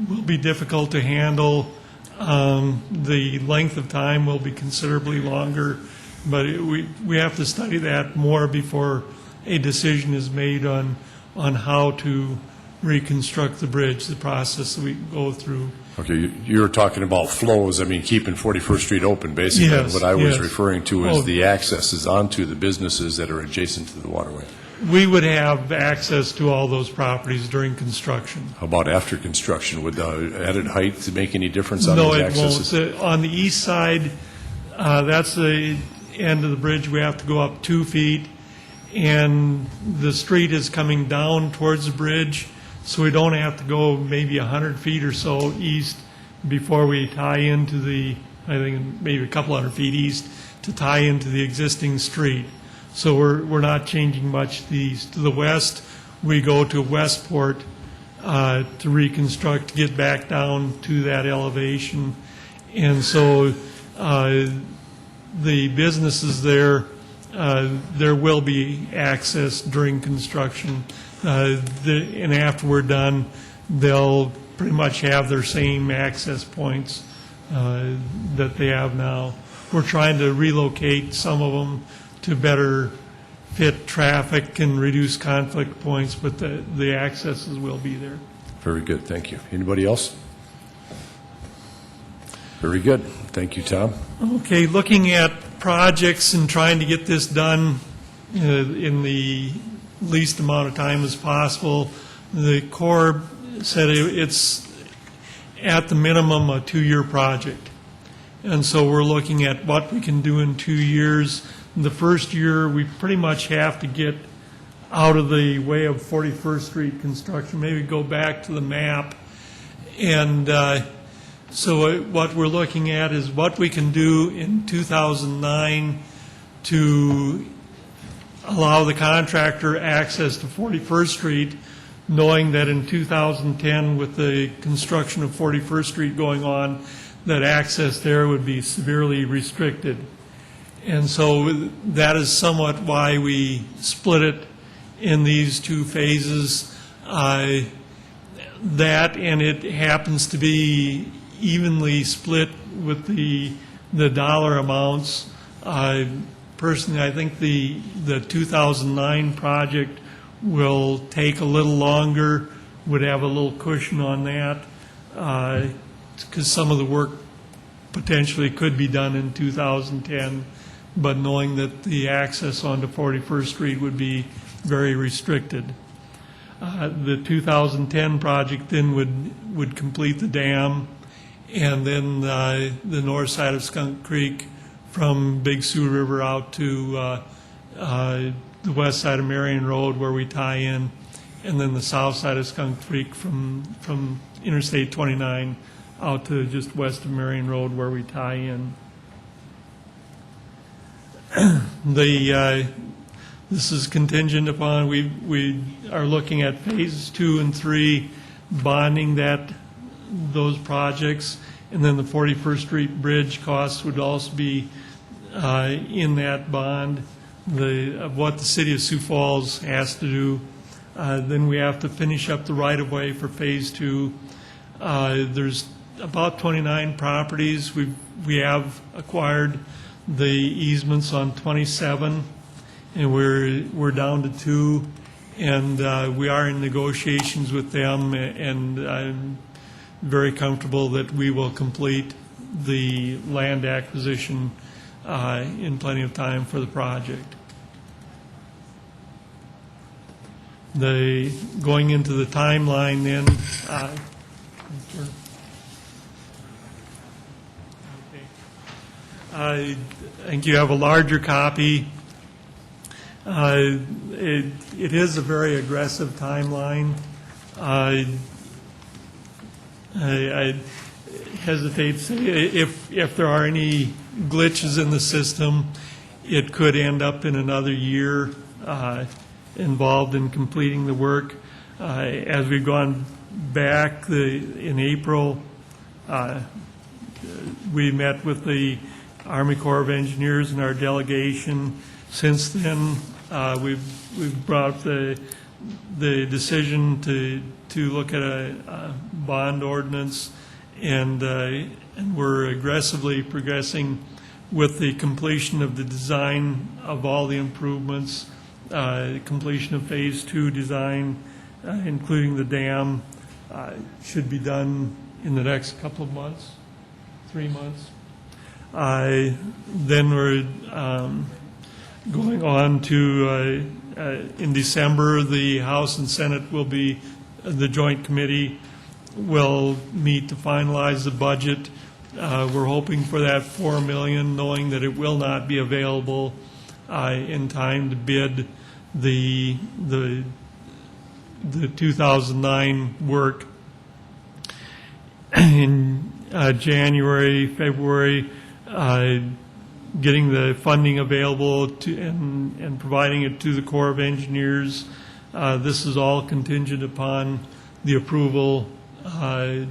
will be difficult to handle. The length of time will be considerably longer, but we have to study that more before a decision is made on how to reconstruct the bridge, the process that we go through. Okay, you're talking about flows, I mean, keeping 41st Street open, basically. Yes, What I was yes. referring to is Oh. the accesses onto the businesses that are adjacent to the waterway. We would have access to all those properties during construction. How about after construction? Would the added height make any difference on No, those it accesses? won't. On the east side, that's the end of the bridge, we have to go up 2 feet, and the street is coming down towards the bridge, so we don't have to go maybe 100 feet or so east before we tie into the, I think maybe a couple hundred feet east, to tie into the existing street. So we're not changing much to the east. To the west, we go to Westport to reconstruct, to get back down to that elevation. And so the businesses there, there will be access during construction. And after we're done, they'll pretty much have their same access points that they have now. we're trying to relocate some of them to better fit traffic and reduce conflict points, but the accesses will be there. Very good, thank you. Anybody else? Very good. Thank you, Tom. Okay, looking at projects and trying to get this done in the least amount of time as possible, the Corps said it's at the minimum a 2-year project. And so we're looking at what we can do in 2 years. The first year, we pretty much have to get out of the way of 41st Street construction, maybe go back to the map. And so what we're looking at is what we can do in 2009 to allow the contractor access to 41st Street, knowing that in 2010, with the construction of 41st Street going on, that access there would be severely restricted. And so that is somewhat why we split it in these 2 phases. That, and it happens to be evenly split with the dollar amounts. Personally, I think the 2009 project will take a little longer, would have a little cushion on that, because some of the work potentially could be done in 2010, but knowing that the access onto 41st Street would be very restricted. The 2010 project then would complete the dam, and then the north side of Skunk Creek from Big Sioux River out to the west side of Marion Road where we tie in, and then the south side of Skunk Creek from Interstate 29 out to just west of Marion Road where we tie in. This is contingent upon, we are looking at phases 2 and 3, bonding those projects, and then the 41st Street Bridge costs would also be in that bond, of what the City of Sioux Falls has to do. Then we have to finish up the right-of-way for phase 2. There's about 29 properties. We have acquired the easements on 27, and we're down to 2, and we are in negotiations with them, and I'm very comfortable that we will complete the land acquisition in plenty of time for the project. Going into the timeline then, I think you have a larger copy. It is a very aggressive timeline. I hesitate to say if there are any glitches in the system, it could end up in another year involved in completing the work. As we've gone back in April, we met with the Army Corps of Engineers and our delegation. Since then, we've brought the decision to look at a bond ordinance, and we're aggressively progressing with the completion of the design of all the improvements, completion of phase 2 design, including the dam, should be done in the next couple of months, 3 months. Then we're going on to, in December, the House and Senate will be, the Joint Committee will meet to finalize the budget. We're hoping for that $4 million, knowing that it will not be available in time to bid the 2009 work. In January, February, getting the funding available and providing it to the Corps of Engineers. This is all contingent upon the approval by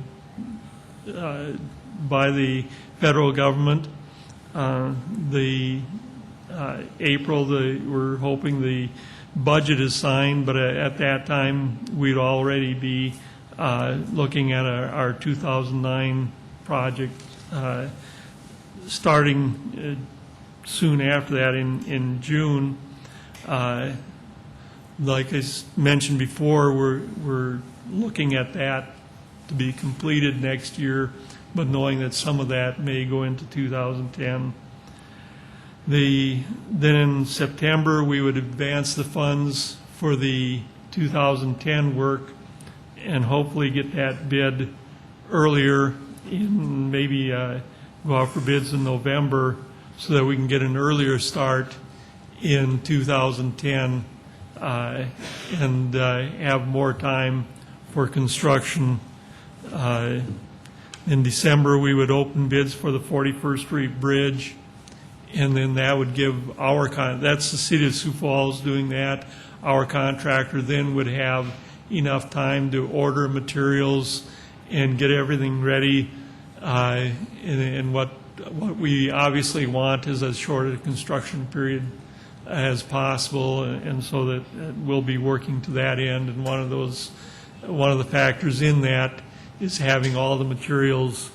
the federal government. April, we're hoping the budget is signed, but at that time, we'd already be looking at our 2009 project. starting soon after that in June. Like I mentioned before, we're looking at that to be completed next year, but knowing that some of that may go into 2010. Then in September, we would advance the funds for the 2010 work and hopefully get that bid earlier, in maybe go out for bids in November so that we can get an earlier start in 2010 and have more time for construction. In December, we would open bids for the 41st Street Bridge, and then that would give that's the City of Sioux Falls doing that. Our contractor then would have enough time to order materials and get everything ready. And what we obviously want is as short a construction period as possible, and so that we'll be working to that end. And one of the factors in that is having all the materials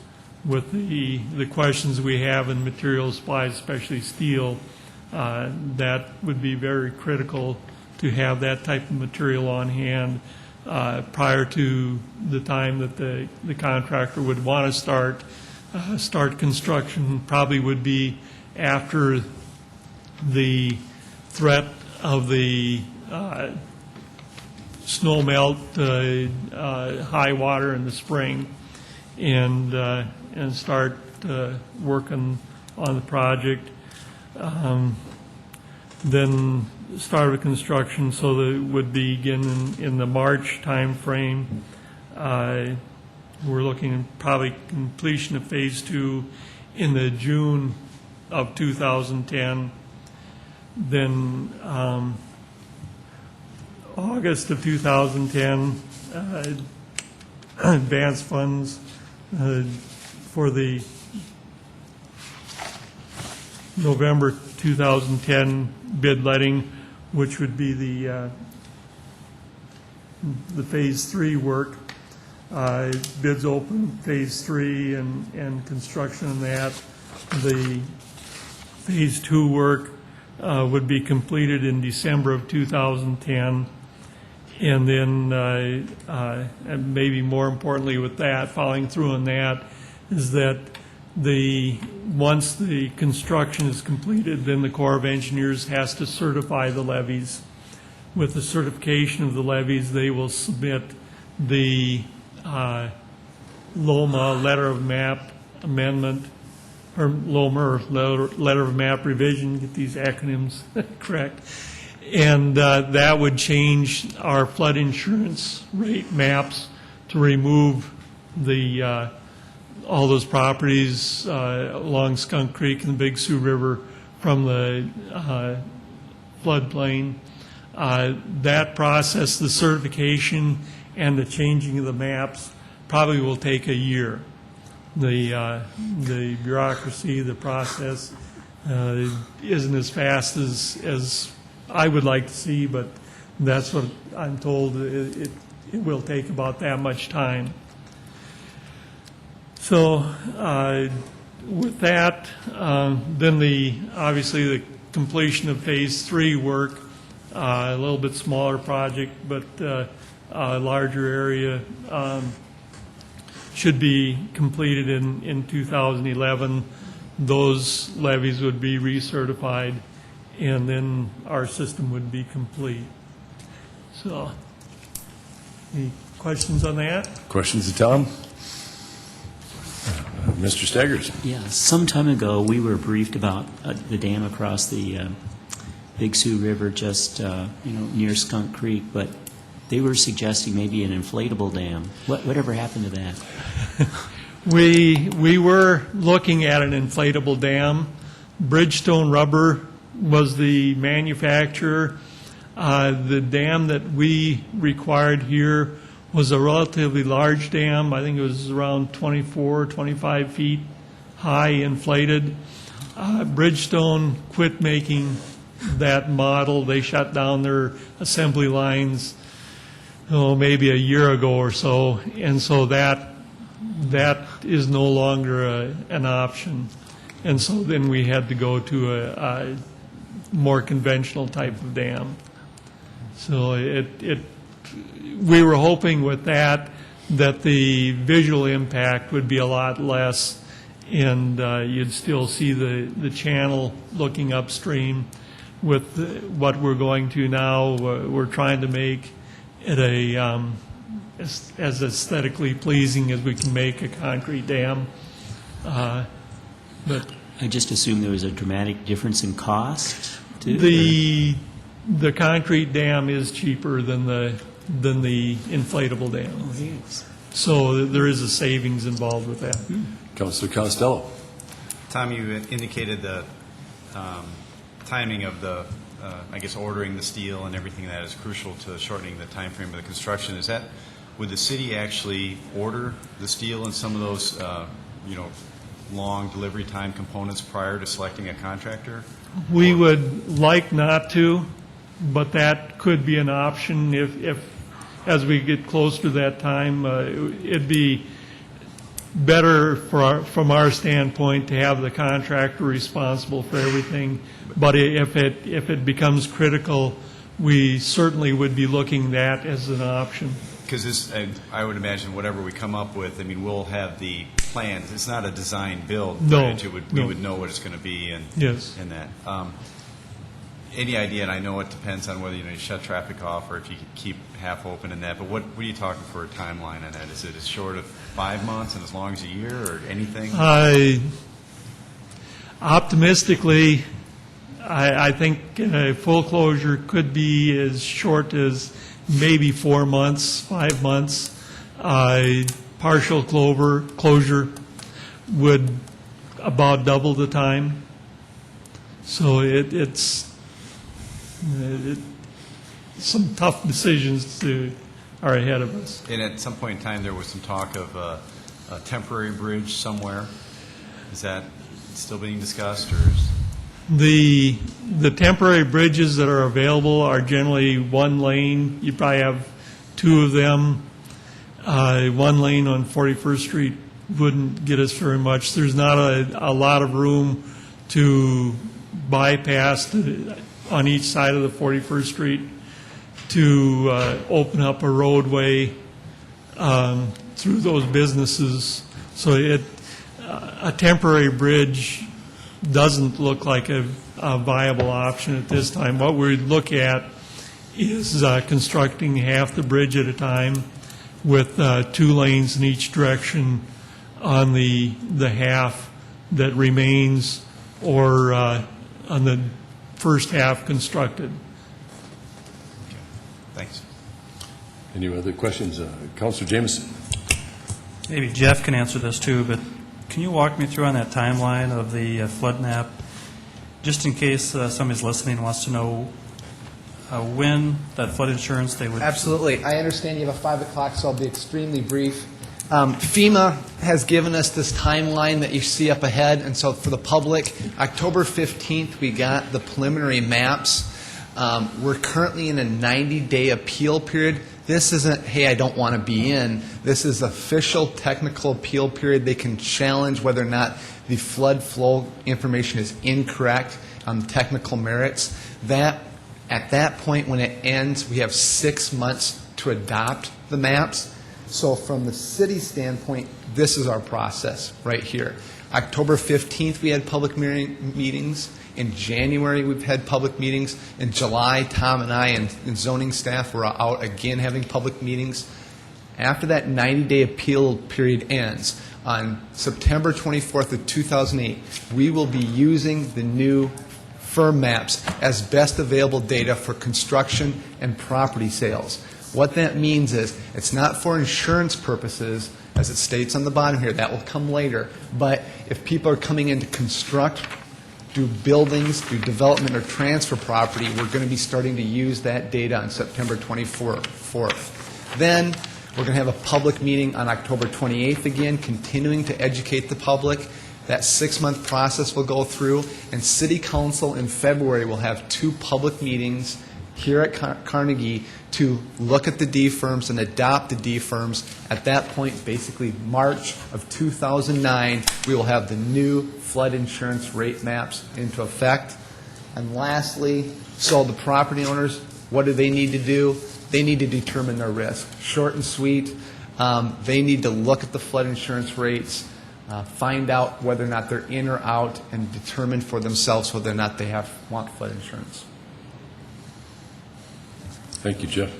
with the questions we have in material supplies, especially steel. That would be very critical to have that type of material on hand prior to the time that the contractor would want to start construction. Probably would be after the threat of the snow melt, high water in the spring, and start working on the project. Then start of construction, so that it would begin in the March time frame. We're looking at probably completion of phase 2 in the June of 2010. Then August of 2010, advance funds for the November 2010 bid letting, which would be the phase 3 work. Bids open phase 3 and construction on that. The phase 2 work would be completed in December of 2010. And then, and maybe more importantly with that, following through on that, is that once the construction is completed, then the Corps of Engineers has to certify the levees. With the certification of the levees, they will submit the LOMA letter of map amendment, or LOMA letter of map revision, get these acronyms correct. And that would change our flood insurance rate maps to remove all those properties along Skunk Creek and the Big Sioux River from the floodplain. That process, the certification and the changing of the maps, probably will take a year. The bureaucracy, the process isn't as fast as I would like to see, but that's what I'm told. It will take about that much time. So with that, then obviously the completion of phase 3 work, a little bit smaller project, but a larger area, should be completed in 2011. Those levies would be recertified, and then our system would be complete. So, any questions on that? Questions to Tom? Mr. Staggers? Yeah, some time ago, we were briefed about the dam across the Big Sioux River, just near Skunk Creek, but they were suggesting maybe an inflatable dam. Whatever happened to that? We were looking at an inflatable dam. Bridgestone Rubber was the manufacturer. The dam that we required here was a relatively large dam. I think it was around 24, 25 feet high, inflated. Bridgestone quit making that model. They shut down their assembly lines, maybe a year ago or so, and so that is no longer an option. And so then we had to go to a more conventional type of dam. So we were hoping with that the visual impact would be a lot less, and you'd still see the channel looking upstream. With what we're going to now, we're trying to make it as aesthetically pleasing as we can make a concrete dam. But I just assumed there was a dramatic difference in cost, too? the concrete dam is cheaper than the inflatable dam. Oh, yes. So there is a savings involved with that. Councilor Costello. Tom, you indicated the timing of the, I guess, ordering the steel and everything that is crucial to shortening the time frame of the construction. Is that, would the city actually order the steel and some of those, long delivery time components prior to selecting a contractor? We would like not to, but that could be an option if as we get close to that time. It'd be better from our standpoint to have the contractor responsible for everything. But if it becomes critical, we certainly would be looking that as an option. Because I would imagine whatever we come up with, I mean, we'll have the plans. It's not a design build. No, right? We would know what it's going to be and that. Any idea, and I know it depends on whether you shut traffic off or if you keep half open and that, but what are you talking for a timeline on that? Is it as short of 5 months and as long as a year or anything? Optimistically, I think full closure could be as short as maybe 4 months, 5 months. Partial closure would about double the time. So it's some tough decisions are ahead of us. And at some point in time, there was some talk of a temporary bridge somewhere. Is that still being discussed, or is... The temporary bridges that are available are generally one lane. You probably have two of them. One lane on 41st Street wouldn't get us very much. There's not a lot of room to bypass on each side of the 41st Street to open up a roadway through those businesses. So a temporary bridge doesn't look like a viable option at this time. What we look at is constructing half the bridge at a time with 2 lanes in each direction on the half that remains, or on the first half constructed. Okay. Thanks. Any other questions? Councilor Jameson. Maybe Jeff can answer this too, but can you walk me through on that timeline of the flood map, just in case somebody's listening and wants to know when that flood insurance they would... Absolutely. I understand you have a 5 o'clock, so I'll be extremely brief. FEMA has given us this timeline that you see up ahead, and so for the public, October 15th, we got the preliminary maps. We're currently in a 90-day appeal period. This isn't, hey, I don't want to be in. This is official technical appeal period. They can challenge whether or not the flood flow information is incorrect on the technical merits. At that point, when it ends, we have 6 months to adopt the maps. So from the city standpoint, this is our process right here. October 15th, we had public meetings. In January, we've had public meetings. In July, Tom and I and zoning staff were out again having public meetings. After that 90-day appeal period ends, on September 24th of 2008, we will be using the new firm maps as best available data for construction and property sales. What that means is it's not for insurance purposes, as it states on the bottom here. That will come later. But if people are coming in to construct, do buildings, do development or transfer property, we're going to be starting to use that data on September 24th. Then we're going to have a public meeting on October 28th again, continuing to educate the public. That 6-month process will go through, and City Council in February will have 2 public meetings here at Carnegie to look at the D-firms and adopt the D-firms. At that point, basically March of 2009, we will have the new flood insurance rate maps into effect. And lastly, so the property owners, what do they need to do? They need to determine their risk. Short and sweet. They need to look at the flood insurance rates, find out whether or not they're in or out, and determine for themselves whether or not they want flood insurance. Thank you, Jeff.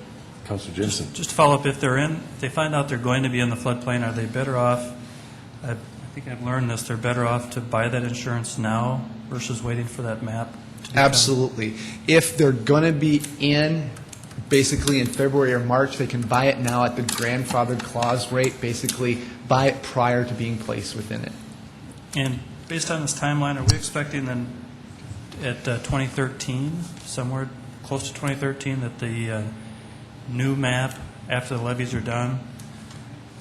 Councilor Jameson. Just to follow up, if they find out they're going to be in the floodplain, are they better off, I think I've learned this, they're better off to buy that insurance now versus waiting for that map to become? Absolutely. If they're going to be in, basically in February or March, they can buy it now at the grandfathered clause rate, basically buy it prior to being placed within it. And based on this timeline, are we expecting then at 2013, somewhere close to 2013, that the new map, after the levies are done,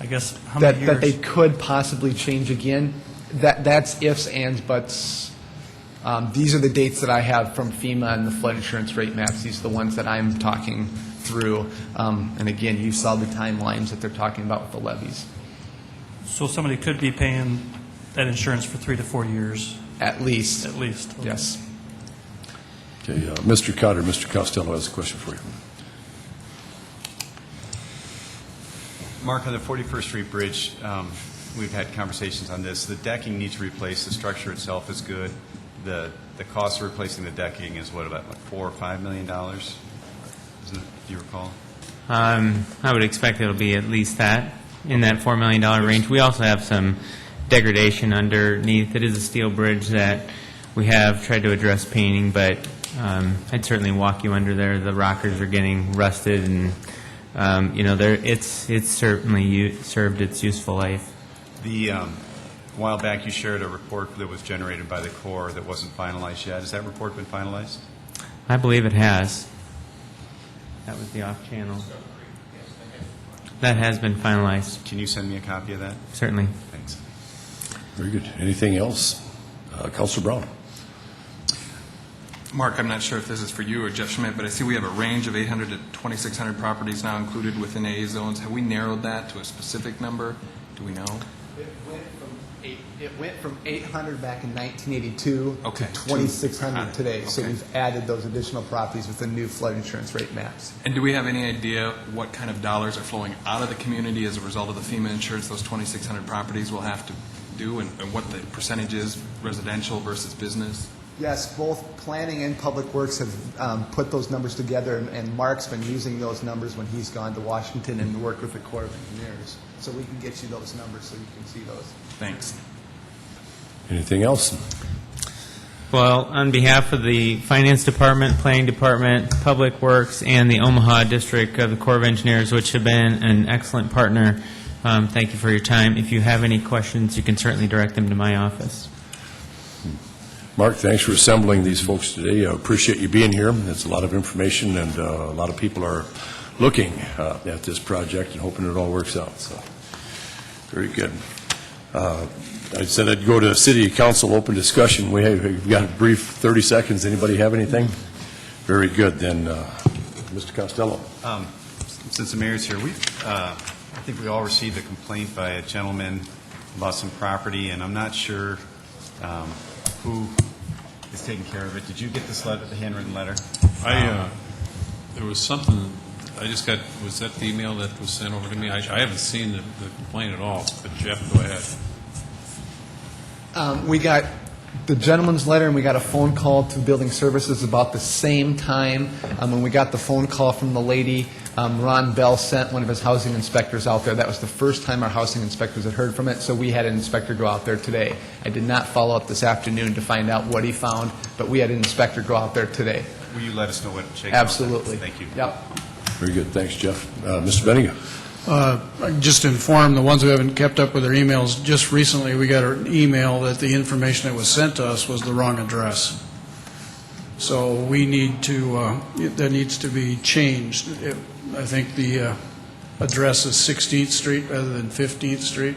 I guess, how many years? That they could possibly change again. That's ifs, ands, buts. These are the dates that I have from FEMA and the flood insurance rate maps. These are the ones that I'm talking through. And again, you saw the timelines that they're talking about with the levies. So somebody could be paying that insurance for 3 to 4 years? At least. At least. Okay. Yes. Okay, Mr. Cotter, Mr. Costello has a question for you. Mark, on the 41st Street Bridge, we've had conversations on this. The decking needs replaced. The structure itself is good. The cost of replacing the decking is what, about $4 or $5 million? Isn't it? Do you recall? I would expect it'll be at least that, in that $4 million range. We also have some degradation underneath. It is a steel bridge that we have tried to address painting, but I'd certainly walk you under there. The rockers are getting rusted, and it's certainly served its useful life. A while back, you shared a report that was generated by the Corps that wasn't finalized yet. Has that report been finalized? I believe it has. That was the off-channel. That has been finalized. Can you send me a copy of that? Certainly. Thanks. Very good. Anything else? Councilor Brown. Mark, I'm not sure if this is for you or Jeff Schmidt, but I see we have a range of 800 to 2,600 properties now included within AA zones. Have we narrowed that to a specific number? Do we know? It went from 800 back in 1982 to 2,600 today. So we've added those additional properties with the new flood insurance rate maps. And do we have any idea what kind of dollars are flowing out of the community as a result of the FEMA insurance those 2,600 properties will have to do, and what the percentage is residential versus business? Yes, both planning and public works have put those numbers together, and Mark's been using those numbers when he's gone to Washington and worked with the Corps of Engineers. So we can get you those numbers so you can see those. Thanks. Anything else? Well, on behalf of the Finance Department, Planning Department, Public Works, and the Omaha District of the Corps of Engineers, which have been an excellent partner, thank you for your time. If you have any questions, you can certainly direct them to my office. Mark, thanks for assembling these folks today. I appreciate you being here. It's a lot of information, and a lot of people are looking at this project and hoping it all works out. So, very good. I said I'd go to City Council open discussion. We've got a brief 30 seconds. Anybody have anything? Very good. Then, Mr. Costello. Since the mayor's here, I think we all received a complaint by a gentleman about some property, and I'm not sure who is taking care of it. Did you get this letter, the handwritten letter? There was something, I just got, was that the email that was sent over to me? I haven't seen the complaint at all, but Jeff, go ahead. We got the gentleman's letter, and we got a phone call to Building Services about the same time. When we got the phone call from the lady, Ron Bell sent one of his housing inspectors out there. That was the first time our housing inspectors had heard from it, so we had an inspector go out there today. I did not follow up this afternoon to find out what he found, but we had an inspector go out there today. Will you let us know what shakeout? Absolutely. Thank you. Yep. Very good. Thanks, Jeff. Mr. Benninga. Just to inform the ones who haven't kept up with their emails, just recently we got an email that the information that was sent to us was the wrong address. So we need to, that needs to be changed. I think the address is 16th Street rather than 15th Street.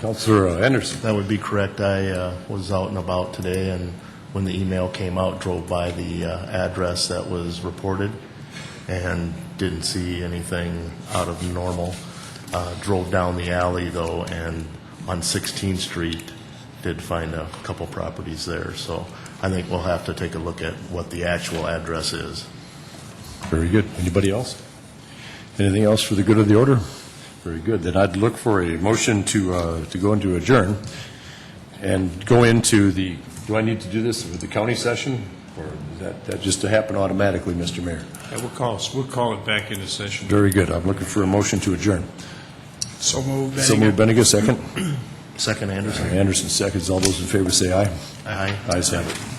Councilor Anderson. That would be correct. I was out and about today and when the email came out, drove by the address that was reported and didn't see anything out of normal. Drove down the alley, though, and on 16th Street did find a couple properties there. So I think we'll have to take a look at what the actual address is. Very good. Anybody else? Anything else for the good of the order? Very good. Then I'd look for a motion to go into adjourn and go into the, do I need to do this with the county session? Or is that just to happen automatically, Mr. Mayor? Yeah, we'll call it back into session. Very good. I'm looking for a motion to adjourn. So moved. So moved, Benega, second. Second, Anderson. Anderson seconds. All those in favor say aye. Aye. Ayes have it.